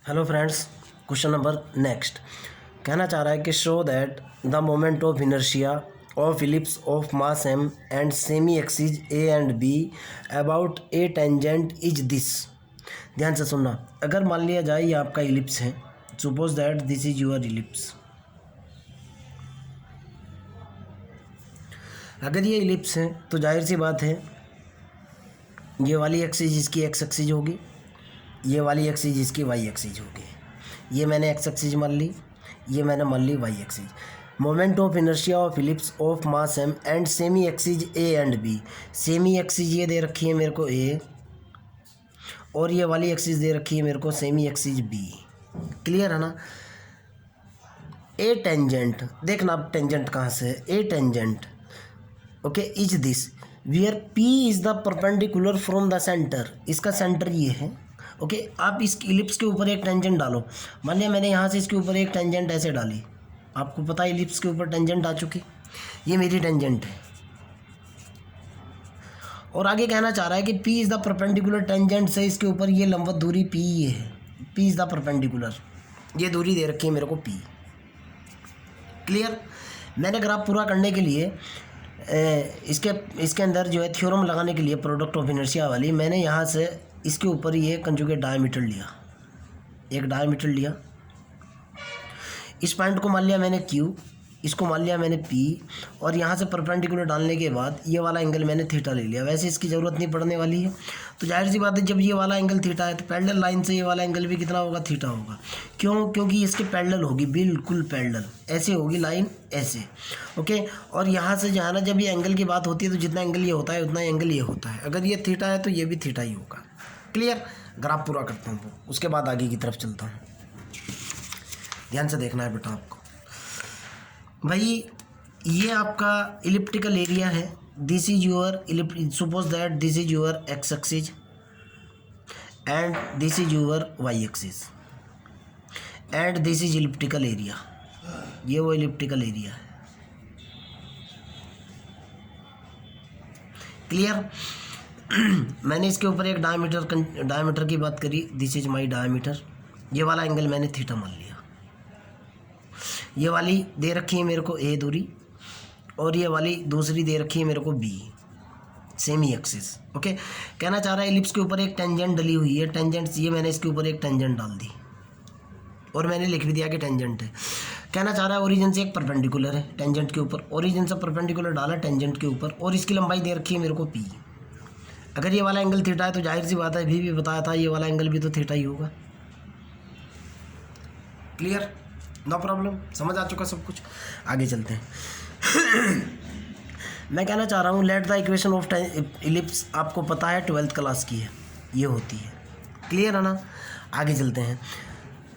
Hello friends, question number next कहना चाह रहा है कि show that the moment of inertia of ellipse of mass M and semi axis A and B about a tangent is this. ध्यान से सुनना। अगर मान लिया जाए ये आपका इलिप्स है, suppose that this is your ellipse. अगर ये इलिप्स है तो जाहिर सी बात है ये वाली एक्सिस इसकी एक्स एक्सिस होगी, ये वाली एक्सिस इसकी वाई एक्सिस होगी। ये मैंने एक्स एक्सिस मान ली, ये मैंने मान ली Y axis. Moment of inertia of ellipse of mass M and semi axis A and B. Semi axis ये दे रखी है मेरे को ए, और ये वाली एक्सिस दे रखी है मेरे को सेमी एक्सिस बी। क्लियर है ना। ए टेंजेंट, देखना अब टेंजेंट कहाँ से है। A tangent okay is this where P is the perpendicular from the centre. इसका सेंटर ये है। ओके आप इस इलिप्स के ऊपर एक टेंजेंट डालो। मान लिया मैंने यहाँ से इसके ऊपर एक टेंजेंट ऐसे डाली, आपको पता है इलिप्स के ऊपर टेंजेंट आ चुकी, ये मेरी टेंजेंट है। और आगे कहना चाह रहा है कि P is the perpendicular tangent से इसके ऊपर ये लंबवत दूरी P ये है। P इज़ द परपेंडिकुलर, ये दूरी दे रखी है मेरे को P। क्लियर। मैंने ग्राफ पूरा करने के लिए इसके अंदर जो है थ्योरम लगाने के लिए प्रोडक्ट ऑफ इनर्शिया वाली, मैंने यहाँ से इसके ऊपर ये कंजुगेट डायमीटर लिया, एक डायमीटर लिया। इस पॉइंट को मान लिया मैंने Q, इसको मान लिया मैंने P, और यहाँ से परपेंडिकुलर डालने के बाद ये वाला एंगल मैंने थीटा ले लिया। वैसे इसकी ज़रूरत नहीं पड़ने वाली है, तो जाहिर सी बात है जब ये वाला एंगल थीटा है तो पैरेलल लाइन से ये वाला एंगल भी कितना होगा, थीटा होगा। क्यों? क्योंकि इसके पैरेलल होगी, बिल्कुल पैरेलल ऐसे होगी लाइन ऐसे। ओके, और यहाँ से जो है ना, जब ये एंगल की बात होती है तो जितना एंगल ये होता है उतना एंगल ये होता है। अगर ये थीटा है तो ये भी थीटा ही होगा। क्लियर। ग्राफ पूरा करता हूँ उसके बाद आगे की तरफ चलता हूँ। ध्यान से देखना है बेटा आपको। भाई ये आपका इलिप्टिकल एरिया है। This is your suppose that this is your X axis and this is your Y axis and this is elliptical area. ये वो इलिप्टिकल एरिया है। क्लियर। मैंने इसके ऊपर एक डायमीटर की बात करी। This is my diameter. ये वाला एंगल मैंने थीटा मान लिया। ये वाली दे रखी है मेरे को ए दूरी, और ये वाली दूसरी दे रखी है मेरे को बी, सेमी एक्सिस। ओके, कहना चाह रहा है इलिप्स के ऊपर एक टेंजेंट डली हुई है। टेंजेंट ये मैंने इसके ऊपर एक टेंजेंट डाल दी और मैंने लिख भी दिया कि टेंजेंट है। कहना चाह रहा है ओरिजिन से एक परपेंडिकुलर है टेंजेंट के ऊपर। ओरिजिन से परपेंडिकुलर डाला टेंजेंट के ऊपर, और इसकी लंबाई दे रखी है मेरे को पी। अगर ये वाला एंगल थीटा है तो जाहिर सी बात है, भी बताया था ये वाला एंगल भी तो थीटा ही होगा। क्लियर, नो प्रॉब्लम, समझ आ चुका सब कुछ। आगे चलते हैं। मैं कहना चाह रहा हूँ late the equation of ellipse, आपको पता है 12th क्लास की है, ये होती है। क्लियर है ना। आगे चलते हैं।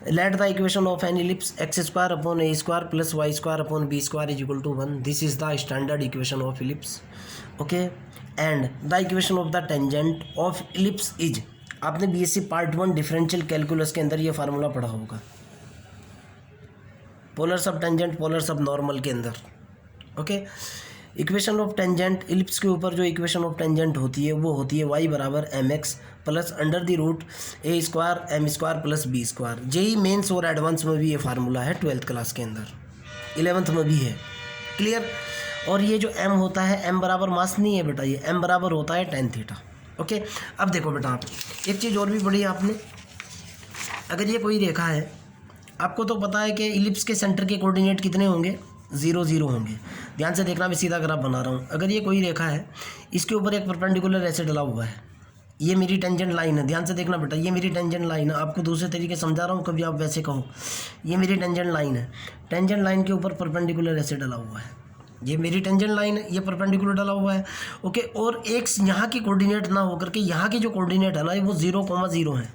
Let the equation of an ellipse X square upon A square plus Y square upon B square is equal to 1। This is the standard equation of ellipse. Okay, and the equation of the tangent of ellipse is, आपने BSc part 1 differential calculus के अंदर ये formula पढ़ा होगा, polar सब tangent polar सब normal के अंदर। Okay, equation of tangent ellipse के ऊपर जो इक्वेशन ऑफ टेंजेंट होती है वो होती है y बराबर M X plus under the root A square M square plus B square. JEE Mains और एडवांस में भी ये फार्मूला है 12th क्लास के अंदर, 11th में भी है। क्लियर। और ये जो m होता है, m बराबर मास नहीं है बेटा, ये m बराबर होता है tan थीटा। ओके, अब देखो बेटा आप एक चीज़ और भी पढ़ी आपने। अगर ये कोई रेखा है, आपको तो पता है कि इलिप्स के सेंटर के कोऑर्डिनेट कितने होंगे, 0 0 होंगे। ध्यान से देखना, मैं सीधा ग्राफ बना रहा हूँ। अगर ये कोई रेखा है, इसके ऊपर एक परपेंडिकुलर ऐसे डला हुआ है, ये मेरी टेंजेंट लाइन है। ध्यान से देखना बेटा, ये मेरी टेंजेंट लाइन है। आपको दूसरे तरीके समझा रहा हूँ, कभी आप वैसे कहो। ये मेरी टेंजेंट लाइन है। टेंजेंट लाइन के ऊपर परपेंडिकुलर ऐसे डला हुआ है। ये मेरी टेंजेंट लाइन है, ये परपेंडिकुलर डला हुआ है। ओके, और एक यहाँ की कोऑर्डिनेट ना होकर के यहाँ की जो कोऑर्डिनेट है ना, वो 0,0 है।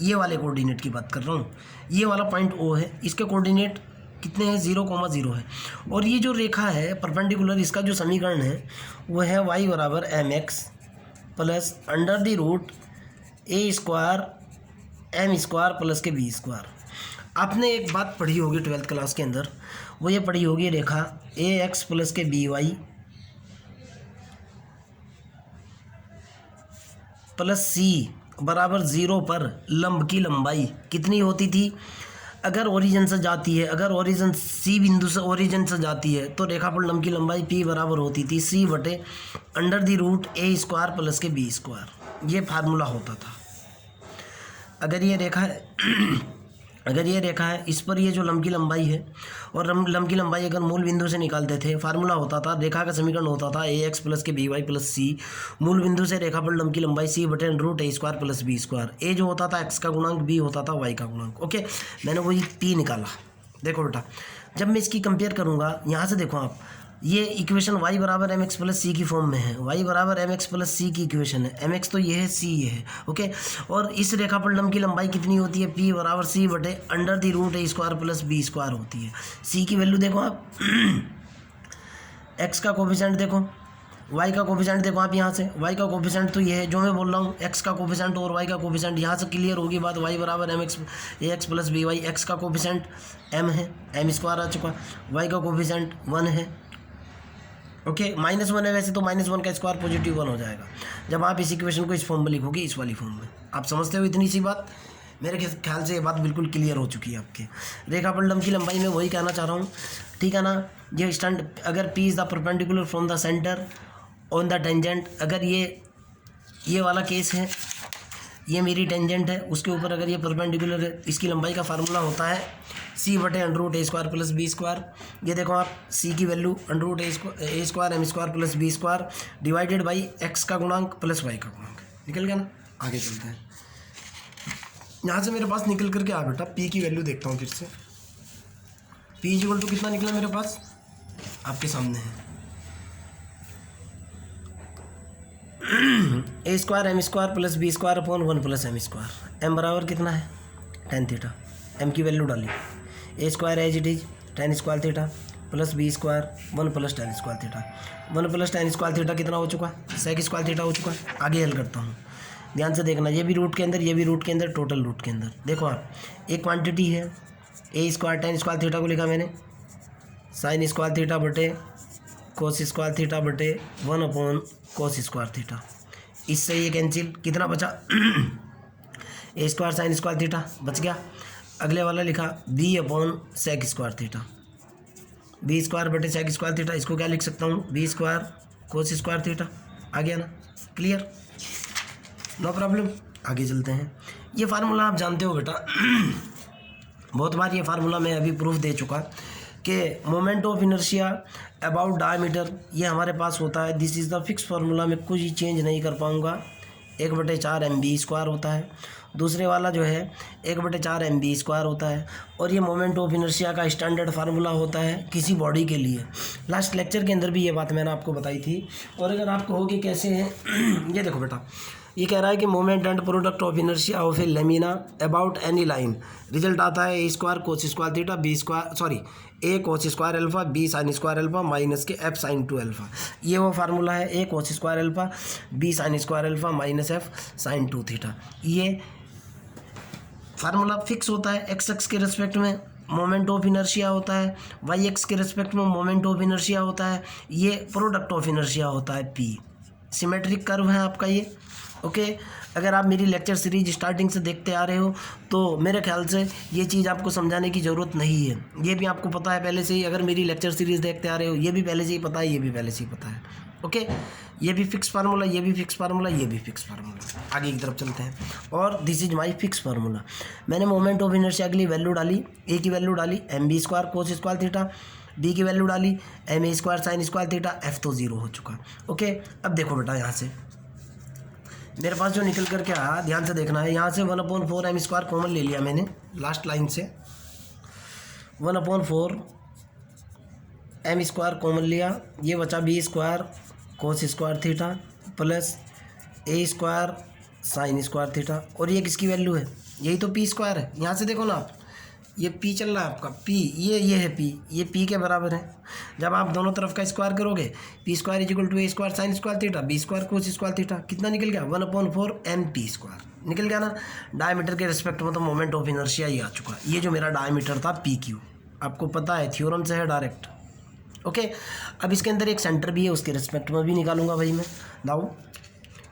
ये वाले कोऑर्डिनेट की बात कर रहा हूँ। ये वाला पॉइंट ओ है, इसके कोऑर्डिनेट कितने हैं, 0,0 है। और ये जो रेखा है परपेंडिकुलर, इसका जो समीकरण है वो है y बराबर M X plus under the root A square M square plus के बी स्क्वायर। आपने एक बात पढ़ी होगी 12th क्लास के अंदर, वो ये पढ़ी होगी रेखा ए एक्स प्लस के बी वाई प्लस सी बराबर 0 पर लंब की लंबाई कितनी होती थी? अगर ओरिजिन से जाती है, अगर ओरिजिन सी बिंदु से ओरिजिन से जाती है तो रेखापुल लंब की लंबाई पी बराबर होती थी C/√a² प्लस के b²। ये फार्मूला होता था। अगर ये रेखा है अगर ये रेखा है, इस पर ये जो लंब की लंबाई है और लंब की लंबाई अगर मूल बिंदु से निकालते थे, फार्मूला होता था, रेखा का समीकरण होता था ax प्लस के by प्लस c। मूल बिंदु से रेखा पर लंब की लंबाई C/√a² प्लस b²। ए जो होता था x का गुणांक, b होता था y का गुणांक। ओके, मैंने वही p निकाला। देखो बेटा, जब मैं इसकी कंपेयर करूँगा, यहाँ से देखो आप, ये इक्वेशन y बराबर mx प्लस सी की फॉर्म में है। y बराबर mx प्लस सी की इक्वेशन है। mx तो ये है, c ये है। ओके, और इस रेखा पर लंब की लंबाई कितनी होती है? p बराबर C/√a² प्लस b² होती है। c की वैल्यू देखो आप x का कोफिशिएंट देखो, y का कोफिशिएंट देखो आप यहाँ से। y का कोफिशिएंट तो ये है जो मैं बोल रहा हूँ, x का कोफिशिएंट और y का कोफिशिएंट। यहाँ से क्लियर होगी बात। y बराबर mx ax plus by। x का कोफिशिएंट m है, m² आ चुका। y का कोफिशिएंट 1 है। ओके, -1 है वैसे तो, -1 का स्क्वायर पॉजिटिव 1 हो जाएगा जब आप इस इक्वेशन को इस फॉर्म में लिखोगे, इस वाली फॉर्म में। आप समझते हो इतनी सी बात? मेरे ख्याल से ये बात बिल्कुल क्लियर हो चुकी है आपके। रेखा पर लंब की लंबाई में वही कहना चाह रहा हूँ, ठीक है ना। ये स्टैंड, अगर P is the perpendicular from the centre on the tangent, अगर ये वाला केस है, ये मेरी टेंजेंट है, उसके ऊपर अगर ये परपेंडिकुलर है, इसकी लंबाई का फार्मूला होता है C/√a² प्लस b²। ये देखो आप, c की value √a² m² plus b² divided by x का गुणांक प्लस y का गुणांक। निकल गया ना? आगे चलते हैं। यहाँ से मेरे पास निकल करके आ बेटा, p की वैल्यू देखता हूँ फिर से। p = कितना निकला मेरे पास? आपके सामने है a² m² plus b² upon 1 plus m²। m बराबर कितना है? tan theta. m की वैल्यू डाली, a² as it is tan² theta plus b² 1 plus tan² theta. 1 plus tan² theta कितना हो चुका? sec² थीटा हो चुका। आगे हल करता हूँ, ध्यान से देखना। ये भी रूट के अंदर, ये भी रूट के अंदर, टोटल रूट के अंदर। देखो आप, एक क्वांटिटी है a² tan² थीटा को लिखा मैंने sin² थीटा बटे cos² थीटा बटे 1 अपॉन cos² थीटा। इससे ये कैंसिल, कितना बचा? a² sin² थीटा बच गया। अगले वाला लिखा b upon sec² theta, b² बटे sec² थीटा। इसको क्या लिख सकता हूँ? b² cos² theta. आ गया ना? Clear, no problem. आगे चलते हैं। ये फार्मूला आप जानते हो बेटा, बहुत बार ये फार्मूला मैं अभी प्रूफ दे चुका कि moment of inertia about diameter, ये हमारे पास होता है। This is the fix formula, मैं कुछ चेंज नहीं कर पाऊँगा। 1/4 mv² होता है। दूसरे वाला जो है 1/4 mv² होता है। और ये मोमेंट ऑफ इनर्शिया का स्टैंडर्ड फार्मूला होता है किसी बॉडी के लिए। लास्ट लेक्चर के अंदर भी ये बात मैंने आपको बताई थी। और अगर आप कहोगे कैसे है ये देखो बेटा, ये कह रहा है कि moment and product of inertia of A lamina about any line, result आता है a² cos² theta a cos² alpha b sin² alpha minus के f sin2 अल्फा। ये वो फार्मूला है, a cos² alpha b sin² alpha minus f sin2 theta. ये formula fix होता है। x के रिस्पेक्ट में मोमेंट ऑफ इनर्शिया होता है, y के रिस्पेक्ट में मोमेंट ऑफ इनर्शिया होता है, ये प्रोडक्ट ऑफ इनर्शिया होता है p। सिमेट्रिक कर्व है आपका ये। ओके, अगर आप मेरी लेक्चर सीरीज स्टार्टिंग से देखते आ रहे हो तो मेरे ख्याल से ये चीज़ आपको समझाने की ज़रूरत नहीं है। ये भी आपको पता है पहले से ही। अगर मेरी लेक्चर सीरीज़ देखते आ रहे हो, ये भी पहले से ही पता है, ये भी पहले से ही पता है। ओके, ये भी फिक्स फार्मूला, ये भी फिक्स फार्मूला, ये भी फिक्स फार्मूला। आगे की तरफ चलते हैं। और this is my fix formula. मैंने मोमेंट ऑफ इनर्शिया के लिए वैल्यू डाली, ए की वैल्यू डाली mv² cos² थीटा, बी की वैल्यू डाली ma² sin² थीटा, एफ तो 0 हो चुका। ओके, अब देखो बेटा, यहाँ से मेरे पास जो निकल करके आया, ध्यान से देखना है। यहाँ से 1/4 m² कॉमन ले लिया मैंने लास्ट लाइन से। 1/4 m² कॉमन लिया, ये बचा b² cos² theta plus a² sin² theta. और ये किसकी वैल्यू है? यही तो p² है। यहाँ से देखो ना आप, ये p चल रहा है आपका, p ये है p, ये p के बराबर है। जब आप दोनों तरफ का स्क्वायर करोगे, p² = a² sin² theta b² cos² theta, कितना निकल गया? 1/4 mp²। निकल गया ना? डायमीटर के रिस्पेक्ट में तो मोमेंट ऑफ इनर्शिया ही आ चुका। ये जो मेरा डायमीटर था pq, आपको पता है, थ्योरम से है डायरेक्ट। ओके, अब इसके अंदर एक सेंटर भी है, उसके रिस्पेक्ट में भी निकालूंगा भाई मैं। Now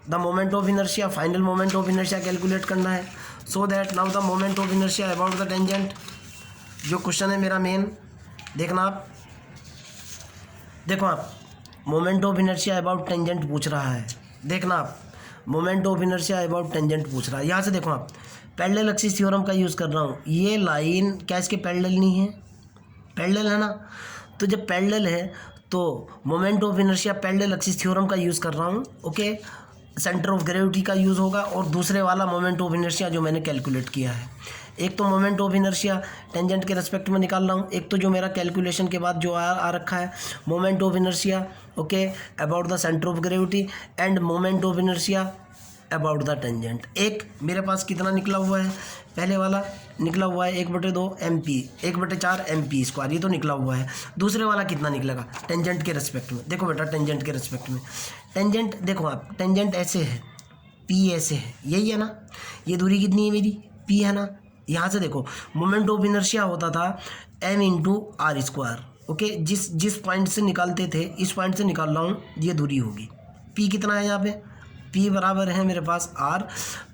the moment of inertia, final moment of inertia calculate करना है। So that now the moment of inertia about the tangent, जो क्वेश्चन है मेरा मेन, देखना आप, देखो आप, moment of inertia about tangent पूछ रहा है, देखना आप, moment of inertia about tangent पूछ रहा है। यहाँ से देखो आप, पैरेलल एक्सिस थ्योरम का यूज़ कर रहा हूँ। ये लाइन क्या इसके पैरेलल नहीं है? पैरेलल है ना, तो जब पैरेलल है तो moment of inertia parallel axis theorem का यूज़ कर रहा हूँ। ओके, सेंटर ऑफ ग्रेविटी का यूज़ होगा, और दूसरे वाला मोमेंट ऑफ इनर्शिया जो मैंने कैलकुलेट किया है। एक तो मोमेंट ऑफ इनर्शिया टेंजेंट के रेस्पेक्ट में निकाल रहा हूँ, एक तो जो मेरा कैलकुलेशन के बाद जो आ रखा है moment of inertia, okay, about the centre of gravity end moment of inertia about the tangent. एक मेरे पास कितना निकला हुआ है, पहले वाला निकला हुआ है 1/2 MP, 1/4 MP², ये तो निकला हुआ है। दूसरे वाला कितना निकलेगा टेंजेंट के रेस्पेक्ट में? देखो बेटा, टेंजेंट के रेस्पेक्ट में टेंजेंट देखो आप, टेंजेंट ऐसे है, P ऐसे है, यही है ना, ये दूरी कितनी है मेरी, P है ना। यहाँ से देखो, मोमेंट ऑफ इनर्शिया होता था m×r²। ओके, जिस पॉइंट से निकालते थे, इस पॉइंट से निकाल रहा हूँ, ये दूरी होगी। P कितना है यहाँ पे, P बराबर है मेरे पास R,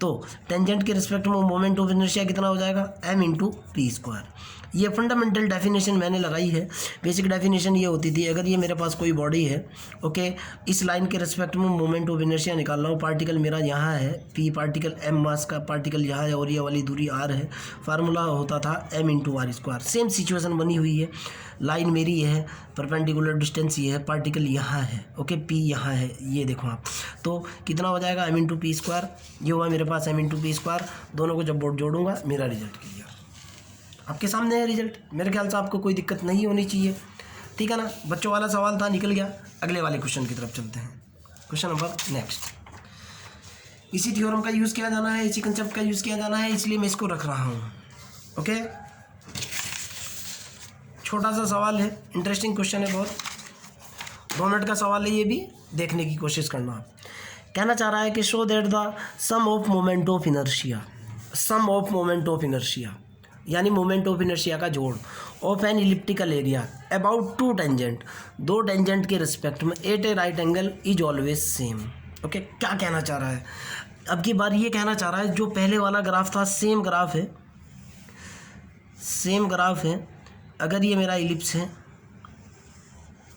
तो टेंजेंट के रिस्पेक्ट में मोमेंट ऑफ इनर्शिया कितना हो जाएगा, m×p²। ये फंडामेंटल डेफिनेशन मैंने लगाई है। बेसिक डेफिनेशन ये होती थी, अगर ये मेरे पास कोई बॉडी है, ओके, इस लाइन के रिस्पेक्ट में मोमेंट ऑफ इनर्शिया निकाल रहा हूँ, पार्टिकल मेरा यहाँ है, P पार्टिकल, m मास का पार्टिकल यहाँ है, और ये वाली दूरी R है, फार्मूला होता था m×r²। सेम सिचुएशन बनी हुई है, लाइन मेरी ये है, परपेंडिकुलर डिस्टेंस ये है, पार्टिकल यहाँ है, ओके, P यहाँ है, ये देखो आप, तो कितना हो जाएगा m×p², ये हुआ मेरे पास m×p²। दोनों को जब जोड़ूंगा मेरा रिजल्ट क्लियर आपके सामने है। रिजल्ट मेरे ख्याल से आपको कोई दिक्कत नहीं होनी चाहिए, ठीक है ना। बच्चों वाला सवाल था, निकल गया। अगले वाले क्वेश्चन की तरफ चलते हैं। क्वेश्चन नंबर नेक्स्ट, इसी थ्योरम का यूज़ किया जाना है, इसी कंसेप्ट का यूज़ किया जाना है, इसलिए मैं इसको रख रहा हूँ। ओके, छोटा सा सवाल है, इंटरेस्टिंग क्वेश्चन है बहुत, 2 मिनट का सवाल है, ये भी देखने की कोशिश करना। आप कहना चाह रहा है कि show that the sum of moment of inertia, sum of moment of inertia यानी मोमेंट ऑफ इनर्शिया का जोड़, of an elliptical area about 2 tangent, 2 tangent के रिस्पेक्ट में at a right angle is always same. Okay, क्या कहना चाह रहा है? अब की बार ये कहना चाह रहा है, जो पहले वाला ग्राफ था सेम ग्राफ है, सेम ग्राफ है। अगर ये मेरा इलिप्स है,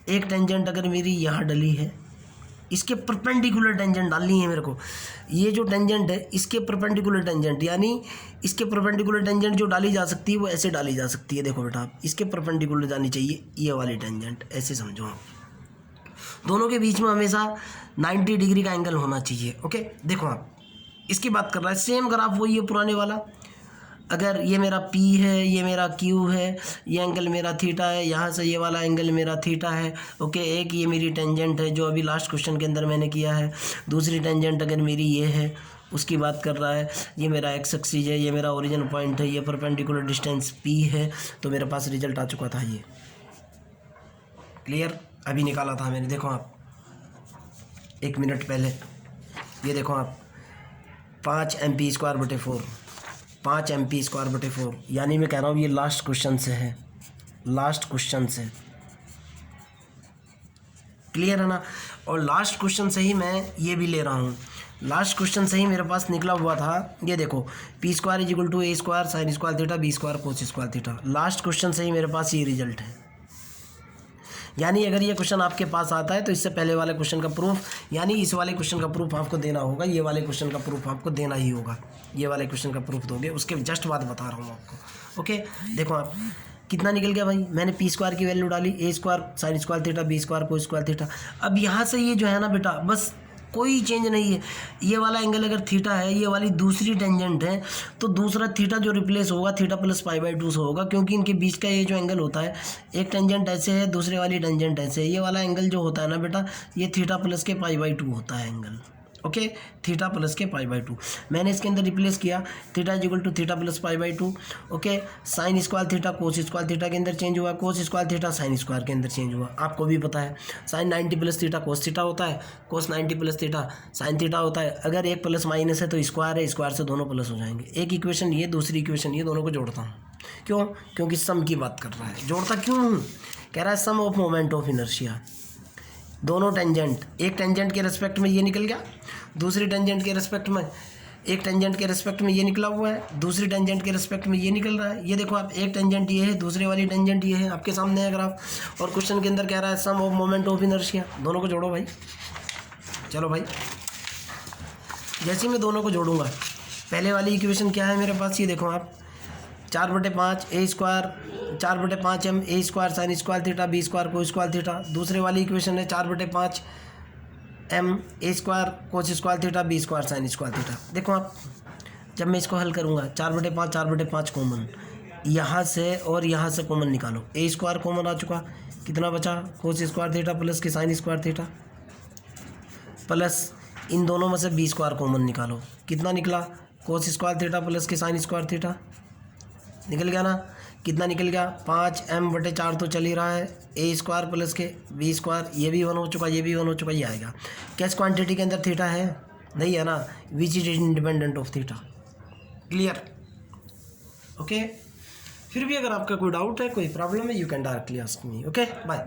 एक टेंजेंट अगर मेरी यहाँ डली है, इसके परपेंडिकुलर टेंजेंट डालनी है मेरे को। ये जो टेंजेंट है, इसके परपेंडिकुलर टेंजेंट, यानी इसके परपेंडिकुलर टेंजेंट जो डाली जा सकती है वो ऐसे डाली जा सकती है। देखो बेटा, आप इसके परपेंडिकुलर जानी चाहिए ये वाली टेंजेंट, ऐसे समझो आप। दोनों के बीच में हमेशा 90 डिग्री का एंगल होना चाहिए। ओके, देखो आप, इसकी बात कर रहा है, सेम ग्राफ वही है पुराने वाला। अगर ये मेरा P है, ये मेरा Q है, ये एंगल मेरा थीटा है, यहाँ से ये वाला एंगल मेरा थीटा है। ओके, एक ये मेरी टेंजेंट है जो अभी लास्ट क्वेश्चन के अंदर मैंने किया है। दूसरी टेंजेंट अगर मेरी ये है, उसकी बात कर रहा है, ये मेरा एक्स एक्सिस है, ये मेरा ओरिजिन पॉइंट है, ये परपेंडिकुलर डिस्टेंस P है, तो मेरे पास रिजल्ट आ चुका था। ये क्लियर, अभी निकाला था मैंने, देखो आप 1 मिनट पहले। ये देखो आप, 5 MP²/4, 5 MP²/4, यानी मैं कह रहा हूँ ये लास्ट क्वेश्चन से है, लास्ट क्वेश्चन से। क्लियर है ना। और लास्ट क्वेश्चन से ही मैं ये भी ले रहा हूँ, लास्ट क्वेश्चन से ही मेरे पास निकला हुआ था। ये देखो, p² = a² sin² theta b² cos² theta, last question से ही मेरे पास ये रिजल्ट है। यानी अगर ये क्वेश्चन आपके पास आता है तो इससे पहले वाले क्वेश्चन का प्रूफ, यानी इस वाले क्वेश्चन का प्रूफ आपको देना होगा, ये वाले क्वेश्चन का प्रूफ आपको देना ही होगा। ये वाले क्वेश्चन का प्रूफ दोगे, उसके जस्ट बाद बता रहा हूँ आपको। ओके, देखो आप, कितना निकल गया भाई, मैंने p² की वैल्यू डाली, a² sin² theta b² cos² theta. अब यहाँ से ये जो है ना बेटा, बस कोई चेंज नहीं है। ये वाला एंगल अगर थीटा है, ये वाली दूसरी टेंजेंट है, तो दूसरा थीटा जो रिप्लेस होगा थीटा + π/2 से होगा, क्योंकि इनके बीच का ये जो एंगल होता है, एक टेंजेंट ऐसे है, दूसरे वाली टेंजेंट ऐसे है। ये वाला एंगल जो होता है ना बेटा, ये थीटा + के π/2 होता है एंगल। ओके, थीटा + के π/2 मैंने इसके अंदर रिप्लेस किया, theta = theta + π/2। Okay, sin² theta cos² theta के अंदर चेंज हुआ, cos² थीटा sin² के अंदर चेंज हुआ। आपको भी पता है sin 90 + थीटा cos थीटा होता है, cos 90 + थीटा sin थीटा होता है। अगर एक प्लस माइनस है तो स्क्वायर है, स्क्वायर से दोनों प्लस हो जाएंगे। एक इक्वेशन ये, दूसरी इक्वेशन ये, दोनों को जोड़ता हूँ। क्यों? क्योंकि सम की बात कर रहा है। जोड़ता क्यों हूँ? कह रहा है सम ऑफ मोमेंट ऑफ इनर्शिया दोनों टेंजेंट, एक टेंजेंट के रेस्पेक्ट में ये निकल गया, दूसरी टेंजेंट के रेस्पेक्ट में, एक टेंजेंट के रेस्पेक्ट में ये निकला हुआ है, दूसरी टेंजेंट के रेस्पेक्ट में ये निकल रहा है। ये देखो आप, एक टेंजेंट ये है, दूसरी वाली टेंजेंट ये है, आपके सामने है ग्राफ। और क्वेश्चन के अंदर कह रहा है सम ऑफ मोमेंट ऑफ इनर्शिया। दोनों को जोड़ो भाई, चलो भाई। जैसे मैं दोनों को जोड़ूंगा, पहले वाली इक्वेशन क्या है मेरे पास, ये देखो आप, 4/5 A square, 4/5 M A square sine square theta B square को स्क्वायर थीटा। दूसरे वाली इक्वेशन है 4/5 M A square cos square theta B square sine square theta. देखो आप, जब मैं इसको हल करूँगा, 4/5 4/5 कॉमन, यहाँ से और यहाँ से कॉमन निकालो। ए स्क्वायर कॉमन आ चुका, कितना बचा, कोस स्क्वायर थीटा प्लस के साइन स्क्वायर थीटा, प्लस इन दोनों में से बी स्क्वायर कॉमन निकालो, कितना निकला, कोस स्क्वायर थीटा प्लस के साइन स्क्वायर थीटा। निकल गया ना, कितना निकल गया, 5m/4 तो चल ही रहा है, ए स्क्वायर प्लस के बी स्क्वायर, ये भी 1 हो चुका, ये भी 1 हो चुका, ये आएगा। कैश क्वांटिटी के अंदर थीटा है नहीं है ना, which is independent of theta. Clear, okay. फिर भी अगर आपका कोई डाउट है, कोई प्रॉब्लम है, you can directly ask me. Okay, bye.